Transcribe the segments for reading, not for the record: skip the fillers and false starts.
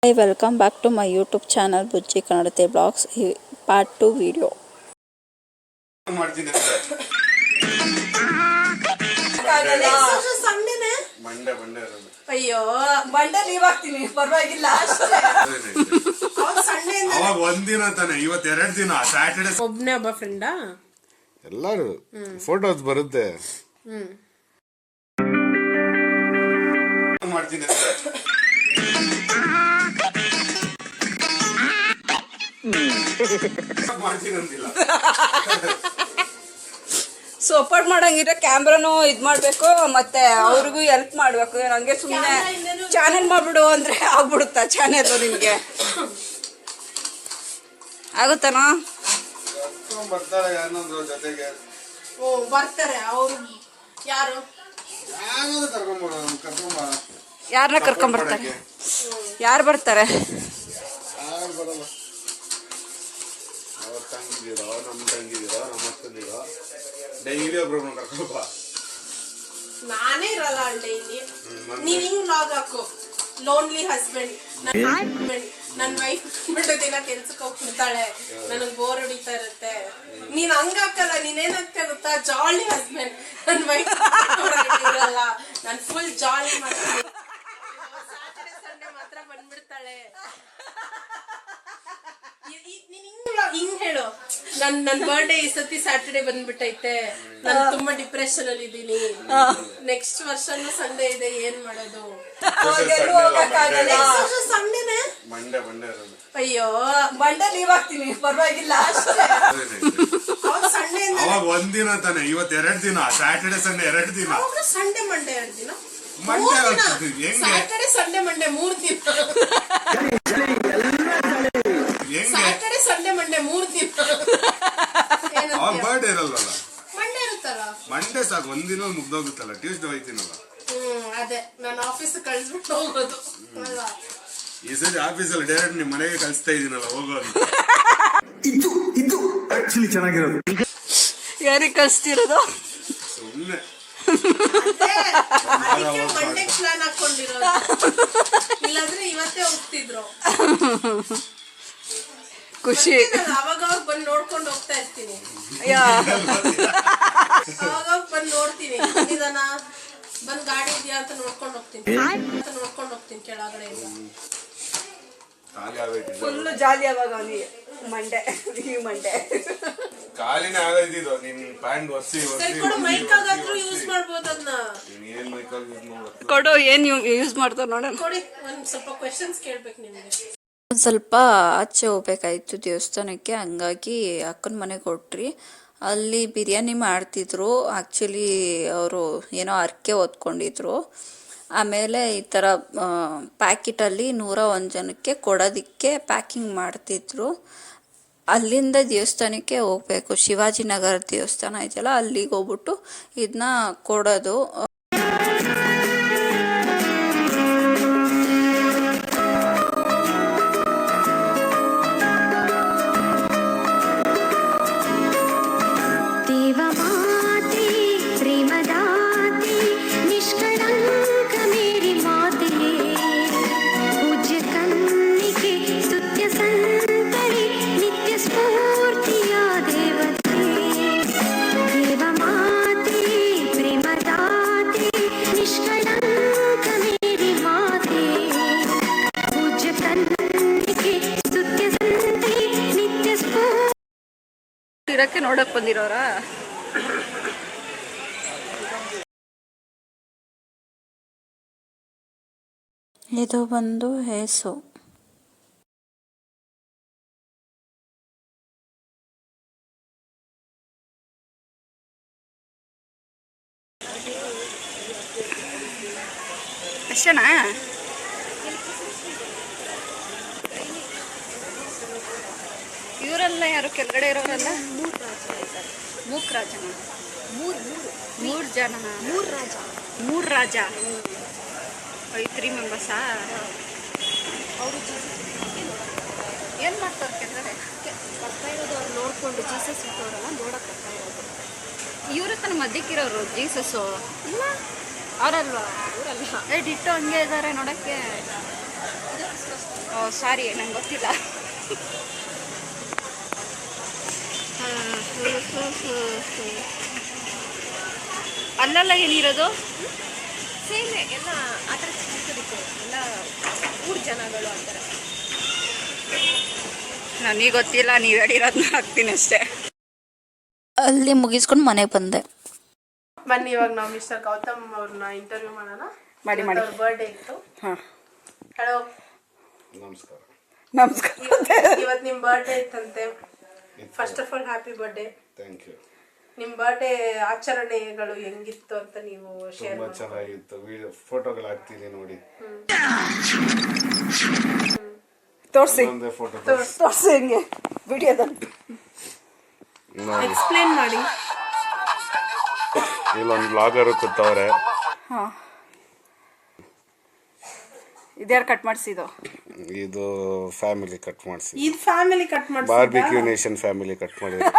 Hi, welcome back to my YouTube channel Bujji Kannadate Vlogs part 2 video. ಅಯ್ಯೋ Monday leave ಆಗ್ತೀನಿ ಪರವಾಗಿಲ್ಲ ಅವಾಗ ಒಂದಿನ ತಾನೆ ಇವತ್ತು 2 ದಿನ ಸ್ಯಾಟರ್ಡೆ ಒಬ್ನೇ ಒಬ್ಬ ಫ್ರೆಂಡಾ ಎಲ್ಲರೂ ಫೋಟೋಸ್ ಬರುತ್ತೆ ಮಾಡ್ತೀನಿ ಅಂತಿಲ್ಲ ಸಪೋರ್ಟ್ ಮಾಡಂಗಿದ್ರೆ ಕ್ಯಾಮ್ರಾನು ಇದು ಮಾಡಬೇಕು ಮತ್ತೆ ಅವ್ರಿಗೂ ಹೆಲ್ಪ್ ಮಾಡಬೇಕು. ನನಗೆ ಸುಮ್ಮನೆ ಚಾನೆಲ್ ಮಾಡಿಬಿಡು ಅಂದರೆ ಆಗ್ಬಿಡುತ್ತಾ ಚಾನೆಲ್ ನಿಮಗೆ ಆಗುತ್ತಾನೋ? ಬರ್ತಾರೆ ಯಾರನ್ನೊಂದು ಜೊತೆಗೆ ಬರ್ತಾರೆ ಅವರು ಯಾರು ಯಾರನ್ನ ಕರ್ಕೊಂಡ್ಬರ್ತಾರೆ? ಯಾರು ಬರ್ತಾರೆ? ಯಾರು ಬರಲ್ಲ. ಅವ್ರ ತಂಗಿದಿರೋ ನಮ್ಮ ತಂಗಿದಿರೋ ನಮ್ಮ ಅಕ್ಕಂದಿರೋ ಡೈಲಿ ಒಬ್ರು ಕರ್ಕೊಬ. ನಾನೇ ಇರಲ್ಲ ಡೈಲಿ. ನೀವ್ ಹಿಂಗ್ ಲಾಗ್ ಹಾಕು ಲೋನ್ಲಿ ಹಸ್ಬೆಂಡ್. ನನ್ನ ವೈಫ್ ದಿನ ಕೆಲ್ಸಕ್ಕೆ ಹೋಗ್ಬಿಡ್ತಾಳೆ, ನನಗ್ ಬೋರ್ ಹೊಡಿತಾ ಇರುತ್ತೆ. ನೀನ್ ಹಂಗ ಹಾಕಲ್ಲ, ನೀನೇನ್ ಹಾಕ್ತಾ ಗೊತ್ತಾ? ಜಾಲಿ ಹಸ್ಬೆಂಡ್. ನನ್ನ ವೈಫ್ ಇರಲ್ಲ, ನಾನ್ ಫುಲ್ ಜಾಲಿ ಮಾಡ್ತೀನಿ. ಸ್ಯಾಟರ್ಡೆ ಸಂಡೇ ಮಾತ್ರ ಬಂದ್ಬಿಡ್ತಾಳೆ. ಹಿಂಗ್ ಹೇಳು, ನನ್ ಬರ್ಡೇ ಈ ಸತಿ ಸ್ಯಾಟರ್ಡೆ ಬಂದ್ಬಿಟ್ಟೈತೆ, ನಾನು ತುಂಬಾ ಡಿಪ್ರೆಷನ್ ಅಲ್ಲಿ ಇದ್ದೀನಿ, ನೆಕ್ಸ್ಟ್ ವರ್ಷನೂ ಸಂಡೇ ಇದೆ, ಏನ್ ಮಾಡೋದು? ಸಂಡೇನೆ ಅಯ್ಯೋ ಮಂಡೇ ಲೀವ್ ಆಗ್ತೀನಿ ಪರವಾಗಿಲ್ಲ. ಸಂಡೇ ಅವಾಗ ಒಂದಿನ ತಾನೆ ಇವತ್ತು 2 ದಿನ ಸ್ಯಾಟರ್ಡೆ ಸಂಡೇ 2 ದಿನ. ಸಂಡೇ ಮಂಡೇ 2 ದಿನ, ಸ್ಯಾಟರ್ಡೆ ಸಂಡೇ ಮಂಡೇ 3 ದಿನ. ಸ್ಯಾಟರ್ಡೆ ಸಂಡೇ ಮಂಡೇ 3 ದಿನ. ಅವಾಗ ಬರ್ಡೇ ಇರಲ್ವಲ್ಲ, ಮಂಡೇ ಇರುತ್ತಲ್ಲ. ಮಂಡೇ ಸಾಕು, ಒಂದಿನ ಮುಗ್ದೋಗುತ್ತಲ್ಲ. ಟ್ಯೂಸ್ಡೇ ಹೋಯ್ತೀನಲ್ಲ. ಅದೇ ನಾನು ಆಫೀಸ್ ಕಳ್ಸ್ಬಿಟ್ಟು ಹೋಗೋದು ಅಲ್ವಾ? ಈ ಸರಿ ಆಫೀಸಲ್ಲಿ ಡೈರೆಕ್ಟ್ ನಿಮ್ ಮನೆಗೆ ಕಳಿಸ್ತಾ ಇದೀನಲ್ಲ ಹೋಗೋದು. ಇದು ಆಕ್ಚುಲಿ ಚೆನ್ನಾಗಿರೋದು. ಯಾರಿಗೆ ಕಳಿಸ್ತಿರೋದು? ಸುಮ್ಮನೆ ಮಂಡೇ ಪ್ಲಾನ್ ಹಾಕೊಂಡಿರೋದು, ಇಲ್ಲಾಂದ್ರೆ ಇವತ್ತೇ ಹೋಗ್ತಿದ್ರು. ಖುಷಿ. ಅವಾಗ ಬಂದು ನೋಡ್ಕೊಂಡು ಹೋಗ್ತಾ ಇರ್ತೀನಿ, ಅವಾಗ ಬಂದು ನೋಡ್ತೀನಿ, ನಿಧಾನ ಬಂದ್ ಗಾಡಿ ಇದೆಯಾ ಅಂತ ನೋಡ್ಕೊಂಡು ಹೋಗ್ತೀನಿ ಕೆಳಗಡೆ. ಫುಲ್ ಜಾಲಿ ಅವಾಗ ಅವನಿಗೆ ಮಂಡೇ. ಈ ಮಂಡೇ ಕಾಲಿನ ಆಗೈತಿದ್ದು ನಿನ್ ಪ್ಯಾಂಟ್ ಒಸಿ ಮೈಕ್ ಆಗಾದ್ರೂ ಯೂಸ್ ಮಾಡ್ಬೋದು ಅದನ್ನ. ಏನ್ ಮೈಕ್ ಆಗಿ ಕೊಡು, ಏನ್ ಯೂಸ್ ಮಾಡ್ತಾರ ನೋಡೋಣ. ಕೊಡಿ, ಒಂದ್ ಸ್ವಲ್ಪ ಕ್ವೆಶ್ಚನ್ಸ್ ಕೇಳ್ಬೇಕು ನಿಮ್ಗೆ. ಒಂದು ಸ್ವಲ್ಪ ಆಚೆ ಹೋಗ್ಬೇಕಾಯ್ತು ದೇವಸ್ಥಾನಕ್ಕೆ, ಹಂಗಾಗಿ ಅಕ್ಕನ ಮನೆಗೆ ಕೊಟ್ರಿ. ಅಲ್ಲಿ ಬಿರಿಯಾನಿ ಮಾಡ್ತಿದ್ರು. ಆ್ಯಕ್ಚುಲಿ ಅವರು ಏನೋ ಹರಕೆ ಹೊತ್ಕೊಂಡಿದ್ರು. ಆಮೇಲೆ ಈ ಥರ ಪ್ಯಾಕೆಟಲ್ಲಿ 101 ಜನಕ್ಕೆ ಕೊಡೋದಕ್ಕೆ ಪ್ಯಾಕಿಂಗ್ ಮಾಡ್ತಿದ್ರು. ಅಲ್ಲಿಂದ ದೇವಸ್ಥಾನಕ್ಕೆ ಹೋಗ್ಬೇಕು, ಶಿವಾಜಿನಗರ ದೇವಸ್ಥಾನ ಇದೆಯಲ್ಲ, ಅಲ್ಲಿಗೆ ಹೋಗ್ಬಿಟ್ಟು ಇದನ್ನ ಕೊಡೋದು. ಇರಕ್ಕೆ ನೋಡಕ್ ಬಂದಿರೋರ. ಇದು ಬಂದು ಹೇಸು. ಅಷ್ಟೇನಾ? ಇವರೆಲ್ಲ ಯಾರು ಕೆಳಗಡೆ ಇರೋರೆಲ್ಲ? ಮೂರು ಜನ 3 ರಾಜ 3 ಮೆಂಬರ್ಸಾ? ಏನು ಮಾಡ್ತಾರೆ ಕೆಳಗಡೆ? ಬರ್ತಾ ಇರೋದು ಅವ್ರು ನೋಡ್ಕೊಂಡು ಜೀಸಸ್ ಇಟ್ಟವರಲ್ಲ, ನೋಡಕ್ಕೆ ಬರ್ತಾ ಇರೋದು. ಇವರು ತನ್ನ ಮಧ್ಯಕ್ಕಿರೋರು ಜೀಸಸ್ಸು ಇಲ್ಲ ಅವರಲ್ವಾ? ಡಿಟ್ಟೋ ಹಂಗೆ ಇದ್ದಾರೆ ನೋಡಕ್ಕೆ. ಸಾರಿ ನಂಗೆ ಗೊತ್ತಿಲ್ಲ. ಅಲ್ಲೆಲ್ಲ ಏನಿರೋದು ಸೇಮ್ ಎಲ್ಲ ಆ ಥರ ಚಿಕ್ಕದಕ್ಕೆ ಎಲ್ಲ ಊರು ಜನಗಳು ಆ ಥರ. ನನಗೆ ಗೊತ್ತಿಲ್ಲ, ನೀವು ಹೇಳಿರೋದನ್ನ ಹಾಕ್ತೀನಿ ಅಷ್ಟೇ. ಅಲ್ಲಿ ಮುಗಿಸ್ಕೊಂಡು ಮನೆಗೆ ಬಂದೆ. ಬನ್ನಿ ಇವಾಗ ನಾವು ಮಿಸ್ಟರ್ ಗೌತಮ್ ಅವ್ರನ್ನ ಇಂಟರ್ವ್ಯೂ ಮಾಡೋಣ. ಮಾಡಿ ಅವ್ರ ಬರ್ಡೇ ಇತ್ತು. ಹಾಂ, ಹಲೋ, ನಮಸ್ಕಾರ. ನಮಸ್ಕಾರ. ಇವತ್ತು ನಿಮ್ಮ ಬರ್ಡೇ ಇತ್ತಂತೆ. First of all happy birthday. Thank you. ನಿಮ್ಮ ಬರ್ಡೇ ಆಚರಣೆಗಳು ಹೆಂಗಿತ್ತು ಅಂತ ನೀವು ಶೇರ್ ತುಂಬಾ ಚೆನ್ನಾಗಿತ್ತು. ವಿಡಿಯೋ ಫೋಟೋಗಳು ಹಾಕ್ತೀನಿ ನೋಡಿ. ತೋರಿಸಿ ಒಂದೇ ಫೋಟೋ ತೋರಿಸಿ ಹಿಂಗೆ ವಿಡಿಯೋದಲ್ಲಿ ನೋಡಿ. ಎಕ್ಸ್ಪ್ಲೇನ್ ಮಾಡಿ. ಇಲ್ಲೊಂದು ಬ್ಲಾಗರು ಕೂತವ್ರೆ. ಹಾಂ, ಇದ್ಯಾರು ಕಟ್ ಮಾಡಿಸಿದ್ದು? ಇದು ಫ್ಯಾಮಿಲಿ ಕಟ್ ಮಾಡಿಸಿ. ಇದು ಫ್ಯಾಮಿಲಿ ಕಟ್ ಮಾಡಿ. ಬಾರ್ಬಿಕ್ಯೂ ನೇಷನ್ ಫ್ಯಾಮಿಲಿ ಕಟ್ ಮಾಡಿದ್ರು.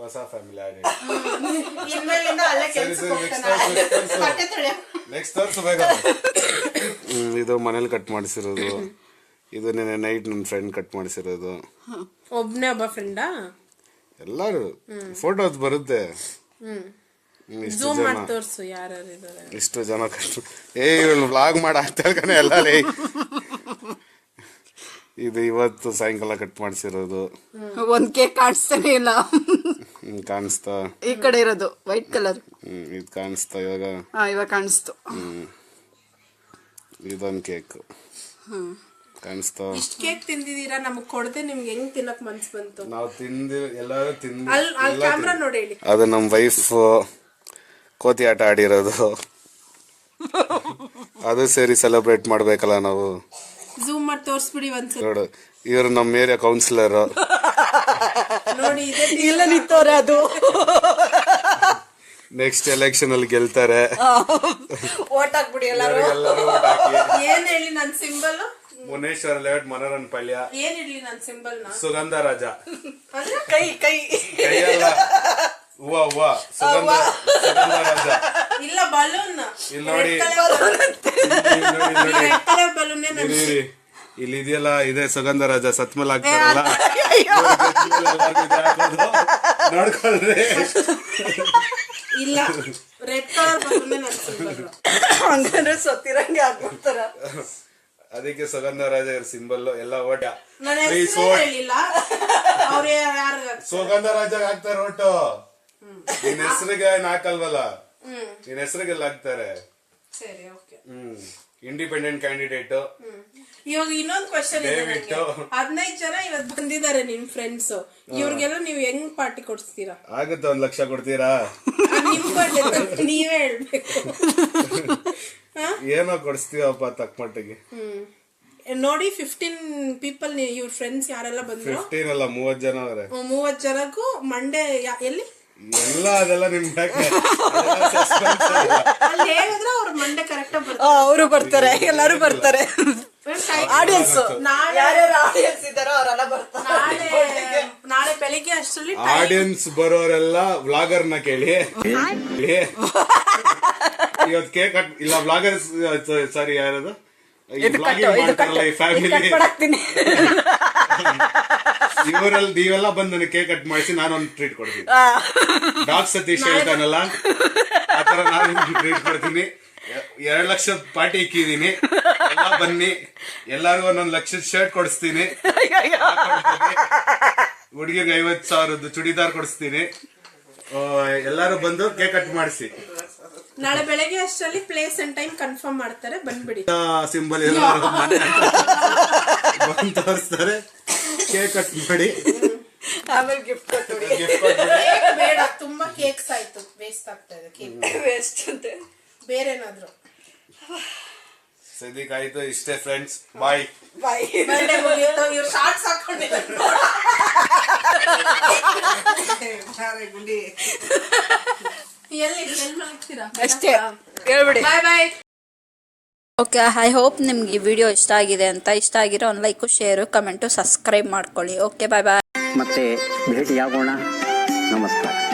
ಹೊಸ ಫ್ಯಾಮಿಲಿ ಆಗಿ ಇನ್ಮೇಲಿಂದ ಅಲ್ಲೇ ಕೆಲ್ಸಕ್ಕೆ ಹೋಗ್ತಾನೆ. ನೆಕ್ಸ್ಟ್ ತೋರಿಸ್ಬೇಕ. ಇದು ಮನೇಲಿ ಕಟ್ ಮಾಡಿಸಿರೋದು. ಇದು ನೆನೆ ನೈಟ್ ನನ್ನ ಫ್ರೆಂಡ್ ಕಟ್ ಮಾಡಿಸಿರೋದು. ಒಬ್ನೇ ಒಬ್ಬ ಫ್ರೆಂಡಾ? ಎಲ್ಲರೂ ಫೋಟೋಸ್ ಬರುತ್ತೆ. ಇಷ್ಟು ಝೂಮ್ ಜನ, ಮಾಡಿ ತೋರಿಸು ಯಾರು ಇದ್ದಾರೆ. ಇಷ್ಟು ಜನ ಕಟ್. ಇವಳು ವ್ಲಾಗ್ ಮಾಡಿ ಹಾಕ್ತಾರೆ ಕಣೆ ಎಲ್ಲ. ಇದು ಇವತ್ತು ಸಾಯಂಕಾಲ ಕಟ್ ಮಾಡಿಸಿರೋದು. ಒಂದು ಕೇಕ್ ಕಾಣಿಸ್ತಾನೆ ಇಲ್ಲ. ಕಾಣಿಸ್ತಾ? ಈ ಕಡೆ ಇರೋದು ವೈಟ್ ಕಲರ್. ಇದು ಕಾಣಿಸ್ತಾ ಇವಾಗ? ಇವಾಗ ಕಾಣಿಸ್ತು. ಇದೊಂದು ಕೇಕ್ ಕಾಣಿಸ್ತಾ? ಇಷ್ಟು ಕೇಕ್ ತಿಂದಿದ್ದೀರಾ, ನಮಗ್ ಕೊಡದೆ ನಿಮ್ಗೆ ಹೆಂಗ್ ತಿನ್ನಕ್ ಮನ್ಸ್ ಬಂತು? ನಾವು ತಿಂದು ಎಲ್ಲರೂ ತಿಂದು. ಅಲ್ಲಿ ಕ್ಯಾಮ್ರಾ ನೋಡಿ ಹೇಳಿ. ಅದು ನಮ್ಮ ವೈಫ್ ಕೋತಿ ಆಟ ಆಡಿರೋದು. ಅದು ಸೇರಿ ಸೆಲೆಬ್ರೇಟ್ ಮಾಡ್ಬೇಕಲ್ಲ ನಾವು. ಝೂಮ್ ಮಾಡಿ ತೋರಿಸ್ಬಿಡಿ ಒಂದ್ಸಲ ನೋಡು, ಇವರು ನಮ್ಮ ಏರಿಯಾ ಕೌನ್ಸಿಲರ್ ನೋಡಿ. ಇದೆ ಇಲ್ಲ ನಿಂತವ್ರೆ ಅದು. ನೆಕ್ಸ್ಟ್ ಎಲೆಕ್ಷನ್ ಅಲ್ಲಿ ಗೆಲ್ತಾರೆ. ಓಟ್ ಹಾಕ್ಬಿಡಿ ಎಲ್ಲರೂ. ಎಲ್ಲರೂ vote ಹಾಕಿ. ಏನ್ ಹೇಳಿ ನನ್ ಸಿಂಬಲ್? ಮುನೇಶ್ವರ ಲೇಔಟ್ ಮನೋರನ್ ಪಳ್ಯ. ಏನ್ ಇಡ್ಲಿ ನನ್ ಸಿಂಬಲ್ ನ? ಸುಗಂಧ ರಾಜ. ಅಂದ್ರೆ ಕೈ ಕೈ ಕೈಯಲ್ಲ, ಹೂವ ಸುಗಂಧ ರಾಜ. ಇಲ್ಲ ಬಲೂನ್. ಇಲ್ಲಿ ನೋಡಿ, ರೆಡ್ ಕಲರ್ ಬಲೂನ್. ಇರಿ, ಇಲ್ಲಿ ಇದೆಯಲ್ಲ, ಇದೆ ಸುಗಂಧ ರಾಜ. ಸತ್ಮೇಲೆ ಆಗ್ತಾರಲ್ಲ, ನೋಡ್ಕೊಳ್ರಿ. ಇಲ್ಲ, ರೆಡ್ ಕಲರ್ ಬಲೂನ್ ನನ್ ಸಿಂಬಲ್. ಹಂಗಂದ್ರೆ ಸತ್ತಿರಂಗೆ ಆಗ್ಬಿಡ್ತಾರ. ಅದಕ್ಕೆ ಸುಗಂಧ ರಾಜ ಇವ್ರ ಸಿಂಬಲ್. ಎಲ್ಲ ಓಟ ನನ್ನ ಹೆಸರು ಹೇಳಿಲ್ಲ. ಅವ್ರ ಯಾರು ಸುಗಂಧ ರಾಜ ಹಾಕ್ತಾರೆ ಓಟು. ನಿನ್ ಹೆಸರಿಗೆ ಹಾಕಲ್ವಲ್ಲ, ನಿನ್ ಹೆಸರಿಗೆಲ್ಲ ಹಾಕ್ತಾರೆ. ಸರಿ, ಓಕೆ. Independent candidate. ಇವಾಗ ಇನ್ನೊಂದ್ ಕ್ವಶನ್ ಇದೆ ನನಗೆ. 15 ಜನ ಇವತ್ತು ಬಂದಿದ್ದಾರೆ ನಿಮ್ ಫ್ರೆಂಡ್ಸ್. ಇವ್ರಿಗೆಲ್ಲ ನೀವು ಹೆಂಗ್ ಪಾರ್ಟಿ ಕೊಡ್ಸ್ತೀರಾ? ಆಗುತ್ತೆ, 1 ಲಕ್ಷ ಕೊಡ್ತೀರಾ? ನಿಮ್ ಬರ್ಡೇ ನೀವೇ ಹೇಳ್ಬೇಕು. ಏನೋ ಕೊಡಿಸ್ತೀವಪ್ಪ ತಕ್ಕ ಮಟ್ಟಿಗೆ. ನೋಡಿ, 15 ಪೀಪಲ್ ಇವ್ರ ಫ್ರೆಂಡ್ಸ್ ಯಾರೆಲ್ಲ ಬಂದ್ರು? 15 ಅಲ್ಲ, 30 ಜನ ಅವ್ರೆ. 30 ಜನಕ್ಕೂ ಮಂಡೇ ಎಲ್ಲಿ ಎಲ್ಲ ಅದೆಲ್ಲ ನಿಮ್ಗೆ ಅಲ್ಲಿ ಹೇಳಿದ್ರೆ ಅವ್ರು ಮಂಡೇ ಕರೆಕ್ಟ್ ಅವರು ಬರ್ತಾರೆ, ಎಲ್ಲರೂ ಬರ್ತಾರೆ. ಆಡಿಯನ್ಸ್ ನಾಳೆ ಇದ್ದಾರೋ ಅವರೆಲ್ಲ ಬರ್ತಾರೆ. ನಾಳೆ ಬೆಳಿಗ್ಗೆ ಅಷ್ಟರಲ್ಲಿ ಆಡಿಯನ್ಸ್ ಬರೋರೆಲ್ಲ ವ್ಲಾಗರ್ನ ಕೇಳಿ. ಇವತ್ತು ಕೇಕ್ ಕಟ್ ಇಲ್ಲ, ವ್ಲಾಗರ್ ಸಾರಿ ಯಾರದು ಈ ಫ್ಯಾಮಿಲಿ ಇವರಲ್ಲಿ ನೀವೆಲ್ಲ ಬಂದು ನನಗೆ ಕೇಕ್ ಕಟ್ ಮಾಡಿಸಿ ನಾನೊಂದು ಟ್ರೀಟ್ ಕೊಡ್ತೀನಿ. ಡಾಕ್ ಸತೀಶ್ ಹೇಳ್ತಾನಲ್ಲ, ಆತರ ನಾನು ಟ್ರೀಟ್ ಕೊಡ್ತೀನಿ. 2 ಲಕ್ಷದ ಪಾರ್ಟಿ ಇಕ್ಕಿದೀನಿ, ಎಲ್ಲ ಬನ್ನಿ. ಎಲ್ಲಾರ್ಗು 1 ಲಕ್ಷದ ಶರ್ಟ್ ಕೊಡಿಸ್ತೀನಿ. ಹುಡುಗಿಗೆ 50,000 ಚೂಡಿದಾರ್ ಕೊಡಿಸ್ತೀನಿ. ಎಲ್ಲಾರು ಬಂದು ಕೇಕ್ ಕಟ್ ಮಾಡಿಸಿ. ನಾಳೆ ಬೆಳಗ್ಗೆ ಅಷ್ಟರಲ್ಲಿ ಪ್ಲೇಸ್ ಅಂಡ್ ಟೈಮ್ ಕನ್ಫರ್ಮ್ ಮಾಡ್ತಾರೆ, ಬಂದ್ಬಿಡಿ. ಸಿಂಬಲ್ ಎಲ್ಲರೂ ಮನೆ ಬಂದು ತೋರಿಸ್ತಾರೆ. ಕೇಕ್ ಕಟ್ ಮಾಡಿ ಆಮೇಲೆ ಗಿಫ್ಟ್ ಕೊಟ್ಟು ಬೇಡ, ತುಂಬಾ ಕೇಕ್ಸ್ ಆಯ್ತು, ವೇಸ್ಟ್ ಆಗ್ತಾ ಇದೆ ಕೇಕ್. ವೇಸ್ಟ್ ಅಂತೆ. ಬೇರೆನಾದ್ರು ಸದ್ಯಕ್ಕಾಯ್ತು. ಇಷ್ಟೇ ಫ್ರೆಂಡ್ಸ್, ಬಾಯ್. ಬಾಯ್. ಬರ್ಡೇ ಮುಗಿಯಿತು. ಇವ್ರು ಶಾರ್ಟ್ಸ್ ಹಾಕೊಂಡಿದ್ದಾರೆ. ಎಲ್ಲಿ ಮಲಗ್ತೀರಾ? ಅಷ್ಟೇ ಹೇಳ್ಬಿಡಿ. ಬಾಯ್ ಬಾಯ್. ಓಕೆ, ಐ ಹೋಪ್ ನಿಮ್ಗೆ ಈ ವಿಡಿಯೋ ಇಷ್ಟ ಆಗಿದೆ ಅಂತ. ಇಷ್ಟ ಆಗಿರೋ ಒಂದು ಲೈಕು, ಶೇರು, ಕಮೆಂಟು, ಸಬ್ಸ್ಕ್ರೈಬ್ ಮಾಡ್ಕೊಳ್ಳಿ. ಓಕೆ, ಬಾಯ್ ಬಾಯ್. ಮತ್ತೆ ಭೇಟಿಯಾಗೋಣ. ನಮಸ್ಕಾರ.